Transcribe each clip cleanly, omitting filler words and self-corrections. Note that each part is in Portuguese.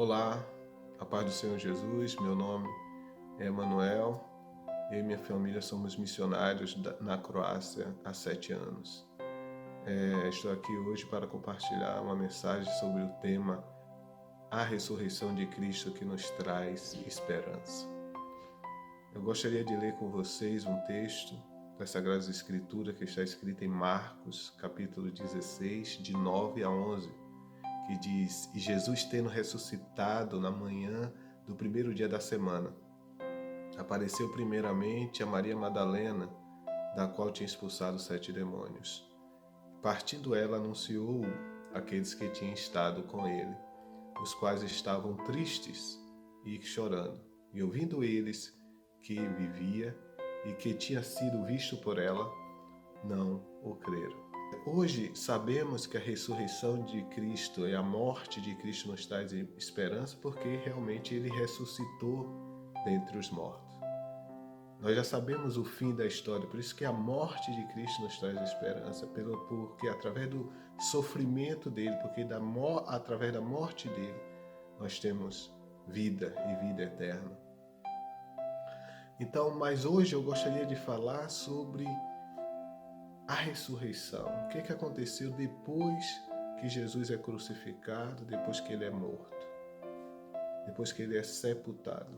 Olá, a paz do Senhor Jesus, meu nome é Emanuel, eu e minha família somos missionários na Croácia há 7 anos. Estou aqui hoje para compartilhar uma mensagem sobre o tema A Ressurreição de Cristo que nos traz esperança. Eu gostaria de ler com vocês um texto da Sagrada Escritura que está escrito em Marcos, capítulo 16, de 9 a 11, que diz: E Jesus, tendo ressuscitado na manhã do primeiro dia da semana, apareceu primeiramente a Maria Madalena, da qual tinha expulsado 7 demônios. Partindo ela, anunciou àqueles que tinham estado com ele, os quais estavam tristes e chorando. E ouvindo eles que vivia e que tinha sido visto por ela, não o creram. Hoje sabemos que a ressurreição de Cristo e a morte de Cristo nos traz esperança porque realmente ele ressuscitou dentre os mortos. Nós já sabemos o fim da história, por isso que a morte de Cristo nos traz esperança, porque através do sofrimento dele, porque através da morte dele, nós temos vida e vida eterna. Então, mas hoje eu gostaria de falar sobre a ressurreição. O que aconteceu depois que Jesus é crucificado, depois que ele é morto, depois que ele é sepultado.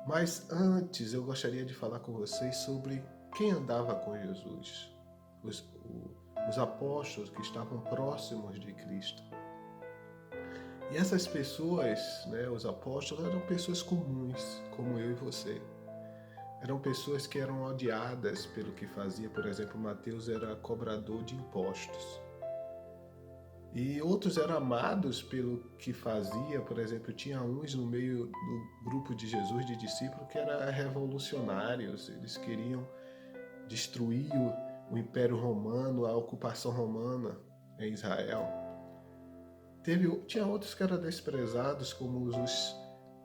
Mas antes eu gostaria de falar com vocês sobre quem andava com Jesus, os apóstolos que estavam próximos de Cristo. E essas pessoas, os apóstolos, eram pessoas comuns, como eu e você. Eram pessoas que eram odiadas pelo que fazia. Por exemplo, Mateus era cobrador de impostos. E outros eram amados pelo que fazia. Por exemplo, tinha uns no meio do grupo de Jesus, de discípulos, que eram revolucionários. Eles queriam destruir o Império Romano, a ocupação romana em Israel. Tinha outros que eram desprezados, como os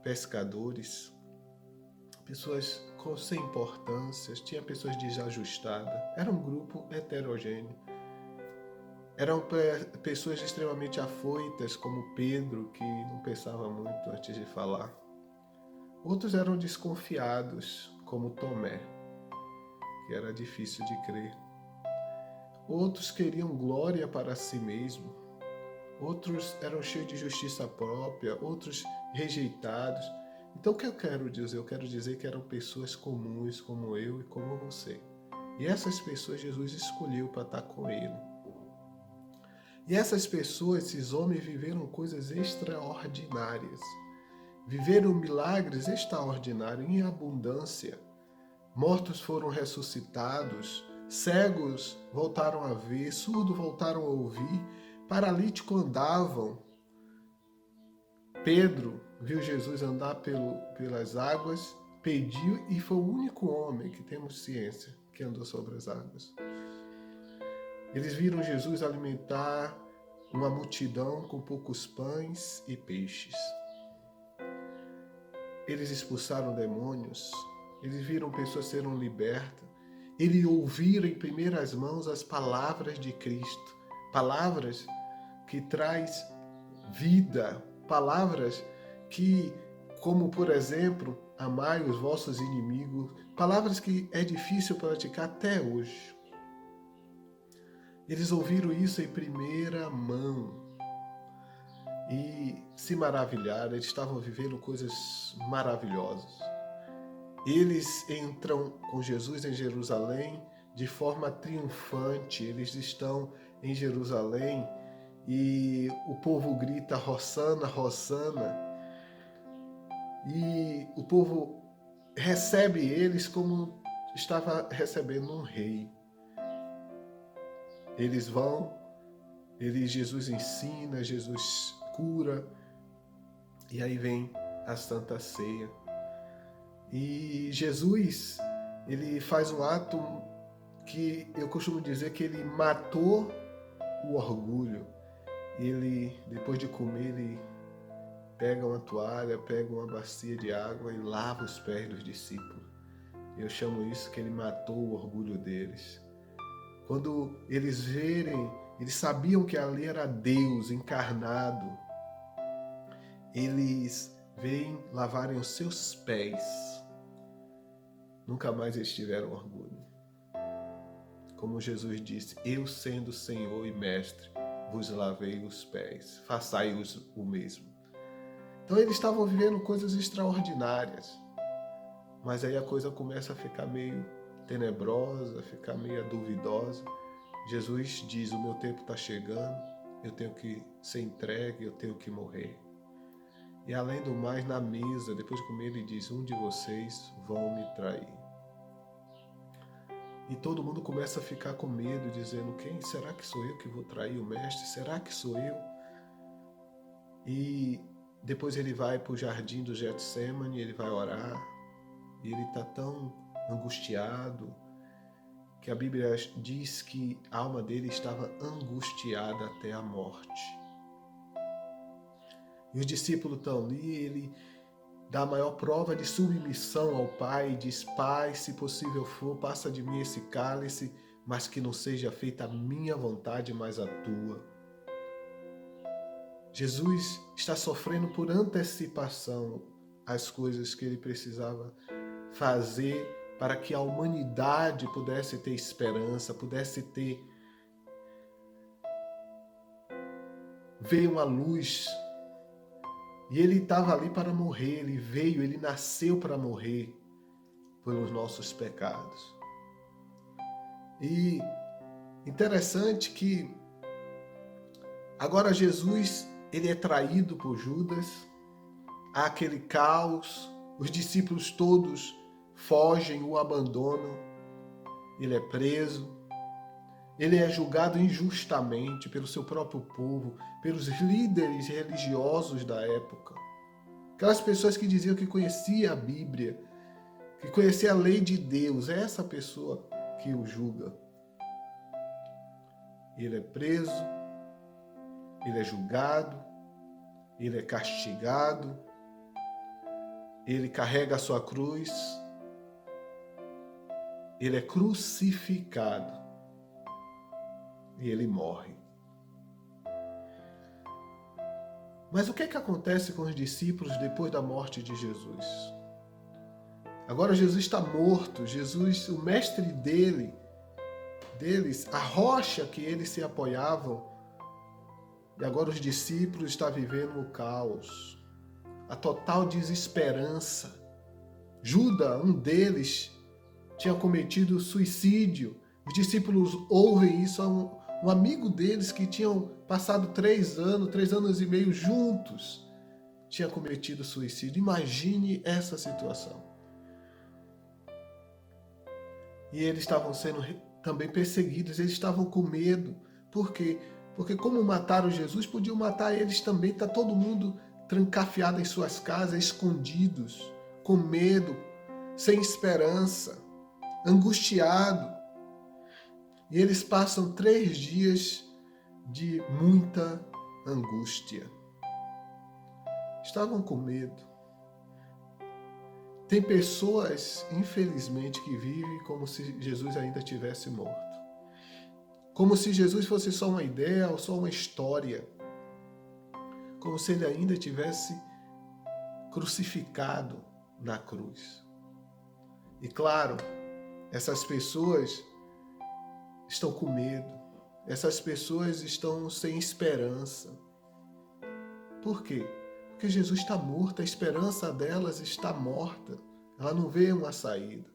pescadores, pessoas sem importância, tinha pessoas desajustadas. Era um grupo heterogêneo. Eram pessoas extremamente afoitas, como Pedro, que não pensava muito antes de falar. Outros eram desconfiados, como Tomé, que era difícil de crer. Outros queriam glória para si mesmo. Outros eram cheios de justiça própria, outros rejeitados. Então o que eu quero dizer? Eu quero dizer que eram pessoas comuns, como eu e como você. E essas pessoas Jesus escolheu para estar com ele. E essas pessoas, esses homens, viveram coisas extraordinárias. Viveram milagres extraordinários em abundância. Mortos foram ressuscitados, cegos voltaram a ver, surdos voltaram a ouvir, paralíticos andavam. Pedro viu Jesus andar pelas águas, pediu e foi o único homem que temos ciência que andou sobre as águas. Eles viram Jesus alimentar uma multidão com poucos pães e peixes. Eles expulsaram demônios, eles viram pessoas serem libertas, eles ouviram em primeiras mãos as palavras de Cristo, palavras que traz vida, palavras que, como por exemplo, amai os vossos inimigos, palavras que é difícil praticar até hoje. Eles ouviram isso em primeira mão e se maravilharam, eles estavam vivendo coisas maravilhosas. Eles entram com Jesus em Jerusalém de forma triunfante, eles estão em Jerusalém e o povo grita Hosana, Hosana, e o povo recebe eles como estava recebendo um rei. Eles vão, Jesus ensina, Jesus cura, e aí vem a Santa Ceia. E Jesus, ele faz um ato que eu costumo dizer que ele matou o orgulho. Ele, depois de comer, ele pega uma toalha, pega uma bacia de água e lava os pés dos discípulos. Eu chamo isso que ele matou o orgulho deles. Quando eles sabiam que ali era Deus encarnado. eles vêm lavarem os seus pés, nunca mais eles tiveram orgulho. Como Jesus disse, eu sendo Senhor e Mestre, vos lavei os pés, façai-os o mesmo. Então eles estavam vivendo coisas extraordinárias, mas aí a coisa começa a ficar meio tenebrosa, ficar meio duvidosa. Jesus diz, o meu tempo está chegando, eu tenho que ser entregue, eu tenho que morrer. E além do mais, na mesa, depois de comer, ele diz, um de vocês vão me trair. E todo mundo começa a ficar com medo, dizendo, quem? Será que sou eu que vou trair o mestre? Será que sou eu? E depois ele vai para o jardim do Getsemane, ele vai orar, e ele está tão angustiado, que a Bíblia diz que a alma dele estava angustiada até a morte. E os discípulos estão ali, ele dá a maior prova de submissão ao Pai, e diz, Pai, se possível for, passa de mim esse cálice, mas que não seja feita a minha vontade, mas a tua. Jesus está sofrendo por antecipação as coisas que ele precisava fazer para que a humanidade pudesse ter esperança, pudesse ver uma luz. E ele estava ali para morrer, ele veio, ele nasceu para morrer pelos nossos pecados. E interessante que agora Jesus, ele é traído por Judas, há aquele caos, os discípulos todos fogem, o abandonam, ele é preso, ele é julgado injustamente pelo seu próprio povo, pelos líderes religiosos da época. Aquelas pessoas que diziam que conhecia a Bíblia, que conhecia a lei de Deus, é essa pessoa que o julga. Ele é preso, ele é julgado, ele é castigado, ele carrega a sua cruz, ele é crucificado e ele morre. Mas o que é que acontece com os discípulos depois da morte de Jesus? Agora Jesus está morto, Jesus, o mestre deles, a rocha que eles se apoiavam, e agora os discípulos estão vivendo o caos, a total desesperança. Judas, um deles, tinha cometido suicídio. Os discípulos ouvem isso, um amigo deles que tinham passado 3 anos e meio juntos, tinha cometido suicídio. Imagine essa situação. E eles estavam sendo também perseguidos, eles estavam com medo. Por quê? Porque como mataram Jesus, podiam matar eles também. Está todo mundo trancafiado em suas casas, escondidos, com medo, sem esperança, angustiado. E eles passam 3 dias de muita angústia. Estavam com medo. Tem pessoas, infelizmente, que vivem como se Jesus ainda tivesse morto. Como se Jesus fosse só uma ideia ou só uma história. Como se ele ainda tivesse crucificado na cruz. E claro, essas pessoas estão com medo. Essas pessoas estão sem esperança. Por quê? Porque Jesus está morto, a esperança delas está morta. Ela não vê uma saída.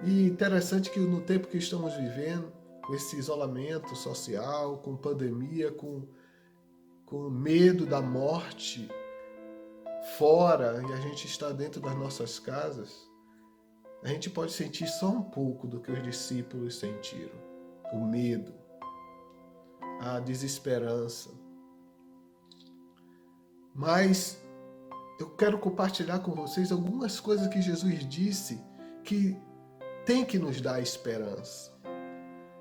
E interessante que no tempo que estamos vivendo, com esse isolamento social, com pandemia, com medo da morte fora, e a gente está dentro das nossas casas, a gente pode sentir só um pouco do que os discípulos sentiram. O medo, a desesperança. Mas eu quero compartilhar com vocês algumas coisas que Jesus disse que tem que nos dar esperança.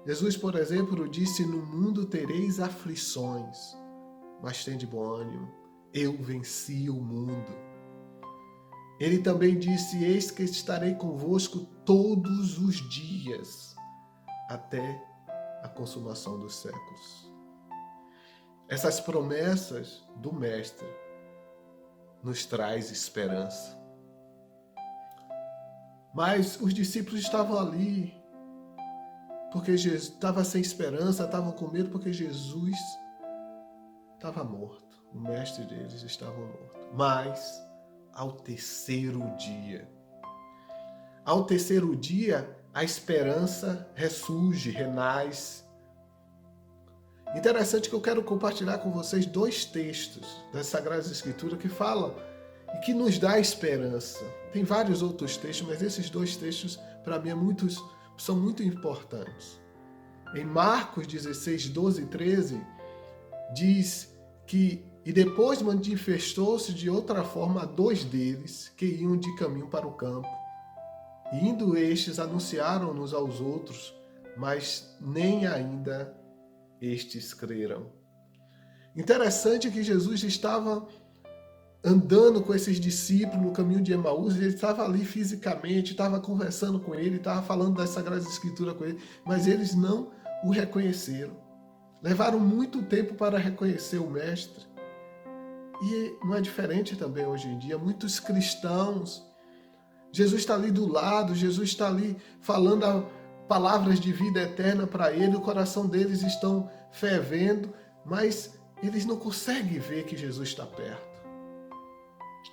Jesus, por exemplo, disse, no mundo tereis aflições, mas tende bom ânimo, eu venci o mundo. Ele também disse, eis que estarei convosco todos os dias, até a consumação dos séculos. Essas promessas do Mestre nos traz esperança. Mas os discípulos estavam ali porque Jesus estava sem esperança, estavam com medo porque Jesus estava morto. O mestre deles estava morto. Mas ao terceiro dia, a esperança ressurge, renasce. Interessante que eu quero compartilhar com vocês 2 textos das Sagradas Escrituras que falam e que nos dá esperança. Tem vários outros textos, mas esses 2 textos, para mim, são muito importantes. Em Marcos 16, 12 e 13, diz que e depois manifestou-se de outra forma a 2 deles que iam de caminho para o campo. E indo estes, anunciaram-nos aos outros, mas nem ainda estes creram. Interessante que Jesus estava andando com esses discípulos no caminho de Emaús, ele estava ali fisicamente, estava conversando com ele, estava falando das Sagradas Escrituras com ele, mas eles não o reconheceram. Levaram muito tempo para reconhecer o Mestre. E não é diferente também hoje em dia. Muitos cristãos, Jesus está ali do lado, Jesus está ali falando palavras de vida eterna para ele, o coração deles estão fervendo, mas eles não conseguem ver que Jesus está perto.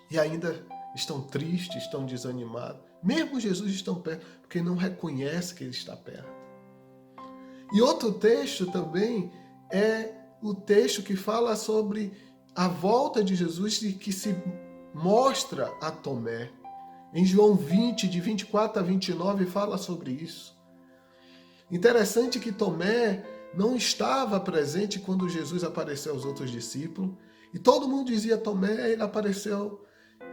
E ainda estão tristes, estão desanimados. Mesmo Jesus estão perto, porque não reconhece que ele está perto. E outro texto também é o texto que fala sobre a volta de Jesus e que se mostra a Tomé. Em João 20, de 24 a 29, fala sobre isso. Interessante que Tomé não estava presente quando Jesus apareceu aos outros discípulos. E todo mundo dizia, Tomé, ele apareceu.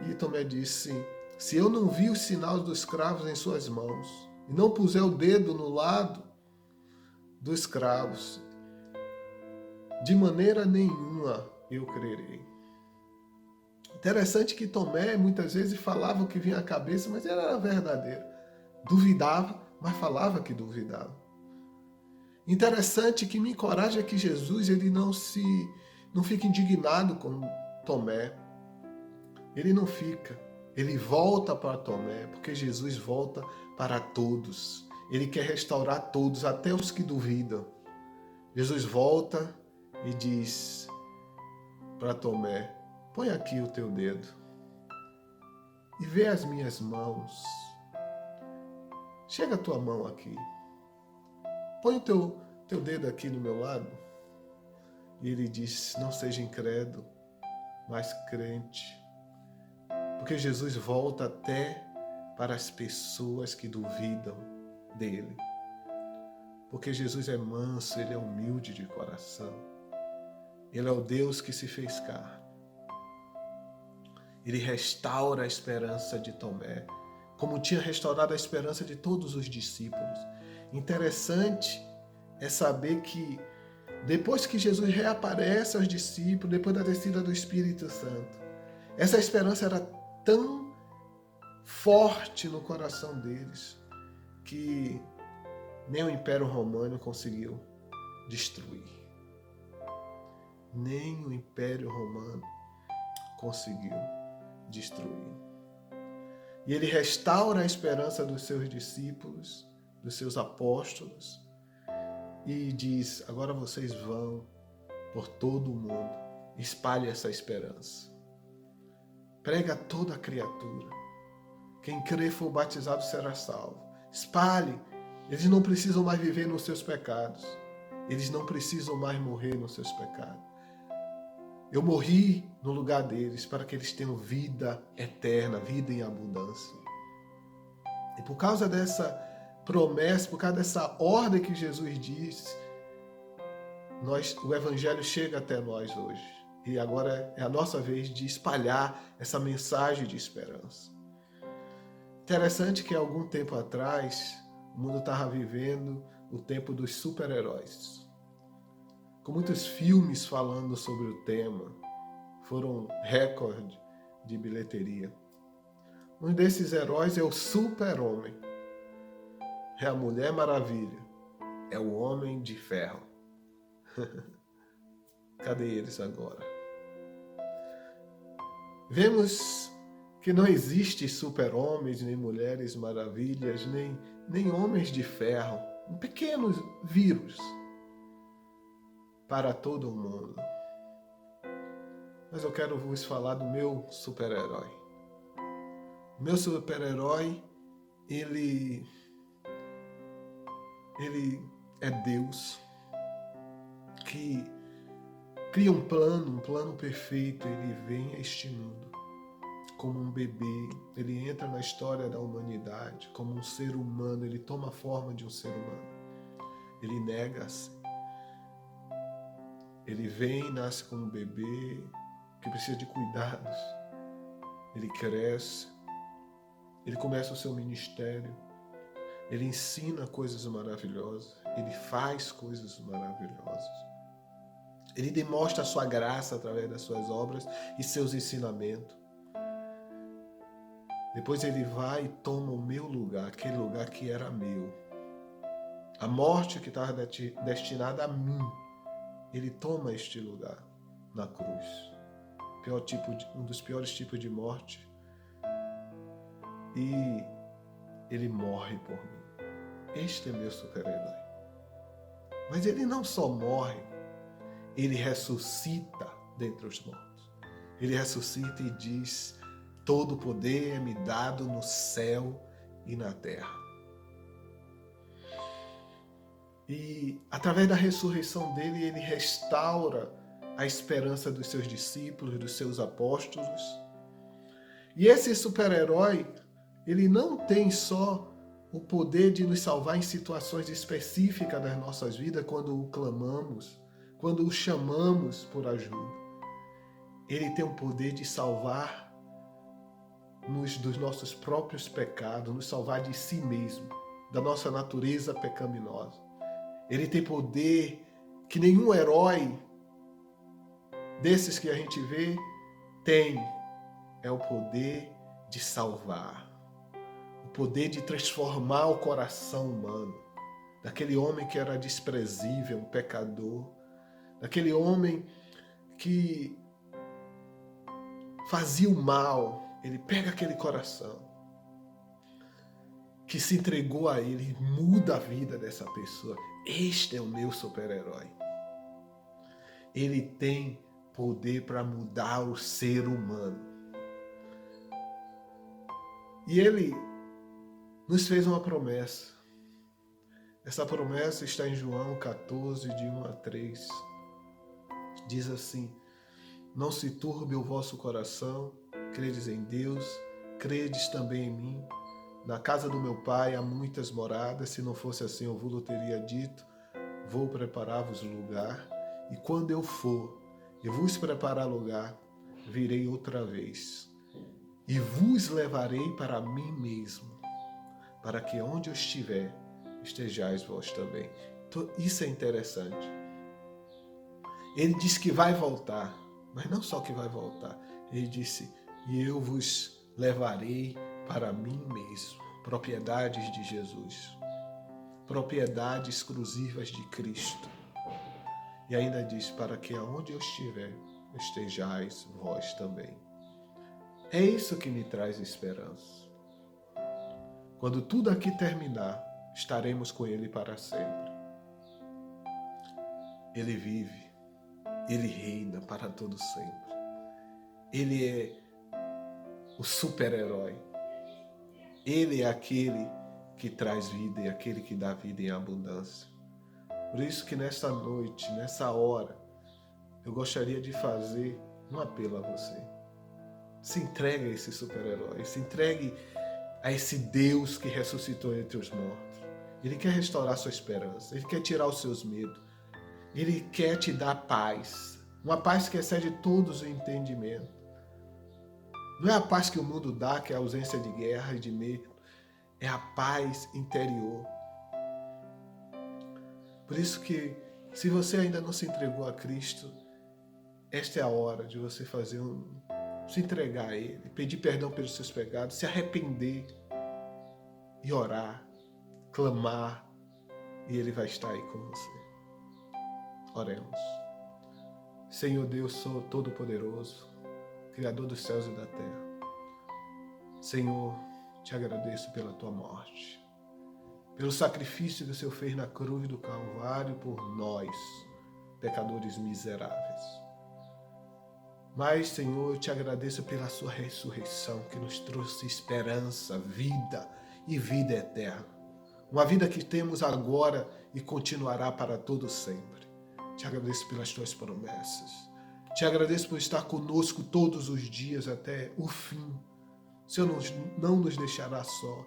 E Tomé disse, se eu não vi os sinais dos cravos em suas mãos, e não puser o dedo no lado dos cravos, de maneira nenhuma eu crerei. Interessante que Tomé muitas vezes falava o que vinha à cabeça, mas era verdadeiro. Duvidava, mas falava que duvidava. Interessante que me encoraja que Jesus ele não fica indignado com Tomé. Ele não fica. Ele volta para Tomé, porque Jesus volta para todos. Ele quer restaurar todos, até os que duvidam. Jesus volta e diz para Tomé, põe aqui o teu dedo e vê as minhas mãos. Chega a tua mão aqui. Põe o teu dedo aqui no meu lado. E ele diz, não seja incrédulo, mas crente. Porque Jesus volta até para as pessoas que duvidam dele. Porque Jesus é manso, ele é humilde de coração. Ele é o Deus que se fez carne. Ele restaura a esperança de Tomé, como tinha restaurado a esperança de todos os discípulos. Interessante é saber que depois que Jesus reaparece aos discípulos, depois da descida do Espírito Santo, essa esperança era tão forte no coração deles que nem o Império Romano conseguiu destruir. Nem o Império Romano conseguiu destruir. E ele restaura a esperança dos seus discípulos, dos seus apóstolos, e diz, agora vocês vão por todo o mundo, espalhe essa esperança. Prega a toda a criatura. Quem crer e for batizado será salvo. Espalhe. Eles não precisam mais viver nos seus pecados. Eles não precisam mais morrer nos seus pecados. Eu morri no lugar deles para que eles tenham vida eterna, vida em abundância. E por causa dessa promessa, por causa dessa ordem que Jesus disse, o Evangelho chega até nós hoje. E agora é a nossa vez de espalhar essa mensagem de esperança. Interessante que há algum tempo atrás, o mundo estava vivendo o tempo dos super-heróis. Com muitos filmes falando sobre o tema, foram recorde de bilheteria. Um desses heróis é o Super-Homem, é a Mulher Maravilha, é o Homem de Ferro. Cadê eles agora? Vemos que não existe super-homens, nem mulheres maravilhas, nem homens de ferro. Um pequeno vírus para todo o mundo. Mas eu quero vos falar do meu super-herói. Meu super-herói, ele é Deus, que cria um plano perfeito. Ele vem a este mundo como um bebê, ele entra na história da humanidade como um ser humano, ele toma a forma de um ser humano. Ele nega-se. Ele vem, nasce como um bebê que precisa de cuidados. Ele cresce, ele começa o seu ministério, ele ensina coisas maravilhosas, ele faz coisas maravilhosas. Ele demonstra a sua graça através das suas obras e seus ensinamentos. Depois ele vai e toma o meu lugar, aquele lugar que era meu. A morte que estava destinada a mim, ele toma este lugar na cruz. Um dos piores tipos de morte. E ele morre por mim. Este é meu super-herói. Mas ele não só morre, ele ressuscita dentre os mortos. Ele ressuscita e diz: todo o poder é me dado no céu e na terra. E através da ressurreição dele, ele restaura a esperança dos seus discípulos, dos seus apóstolos. E esse super-herói, ele não tem só o poder de nos salvar em situações específicas das nossas vidas, quando o clamamos, quando o chamamos por ajuda. Ele tem o poder de salvar-nos dos nossos próprios pecados, nos salvar de si mesmo, da nossa natureza pecaminosa. Ele tem poder que nenhum herói desses que a gente vê tem. É o poder de salvar. O poder de transformar o coração humano. Daquele homem que era desprezível, um pecador. Daquele homem que fazia o mal. Ele pega aquele coração que se entregou a ele e muda a vida dessa pessoa. Este é o meu super-herói. Ele tem poder para mudar o ser humano. E ele nos fez uma promessa. Essa promessa está em João 14, de 1 a 3. Diz assim: não se turbe o vosso coração, credes em Deus, credes também em mim. Na casa do meu pai há muitas moradas, se não fosse assim eu vos teria dito, vou preparar-vos lugar, e quando eu for e vos preparar lugar, virei outra vez, e vos levarei para mim mesmo, para que onde eu estiver, estejais vós também. Então, isso é interessante. Ele disse que vai voltar, mas não só que vai voltar, ele disse, e eu vos levarei para mim mesmo. Propriedades de Jesus. Propriedades exclusivas de Cristo. E ainda diz, para que aonde eu estiver, estejais vós também. É isso que me traz esperança. Quando tudo aqui terminar, estaremos com Ele para sempre. Ele vive, Ele reina para todo sempre. Ele é o super-herói. Ele é aquele que traz vida e aquele que dá vida em abundância. Por isso que nessa noite, nessa hora, eu gostaria de fazer um apelo a você. Se entregue a esse super-herói, se entregue a esse Deus que ressuscitou entre os mortos. Ele quer restaurar sua esperança, Ele quer tirar os seus medos, Ele quer te dar paz, uma paz que excede todos o entendimento. Não é a paz que o mundo dá, que é a ausência de guerra e de medo. É a paz interior. Por isso que, se você ainda não se entregou a Cristo, esta é a hora de você se entregar a Ele, pedir perdão pelos seus pecados, se arrepender e orar, clamar, e Ele vai estar aí com você. Oremos. Senhor Deus, sou todo-poderoso. Criador dos céus e da terra. Senhor, te agradeço pela tua morte, pelo sacrifício que o Senhor fez na cruz do Calvário por nós, pecadores miseráveis. Mas, Senhor, eu te agradeço pela sua ressurreição, que nos trouxe esperança, vida e vida eterna. Uma vida que temos agora e continuará para todo sempre. Te agradeço pelas tuas promessas. Te agradeço por estar conosco todos os dias até o fim. O Senhor não nos deixará só.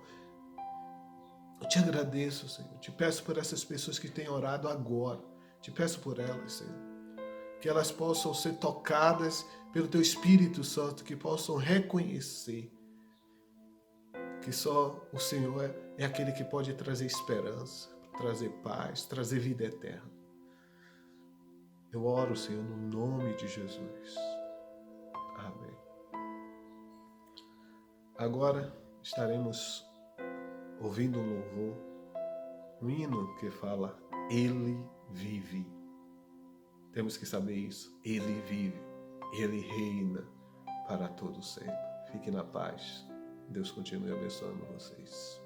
Eu te agradeço, Senhor. Te peço por essas pessoas que têm orado agora. Te peço por elas, Senhor. Que elas possam ser tocadas pelo Teu Espírito Santo, que possam reconhecer que só o Senhor é aquele que pode trazer esperança, trazer paz, trazer vida eterna. Eu oro, Senhor, no nome de Jesus. Amém. Agora estaremos ouvindo um louvor, um hino que fala: Ele vive. Temos que saber isso. Ele vive. Ele reina para todo sempre. Fique na paz. Deus continue abençoando vocês.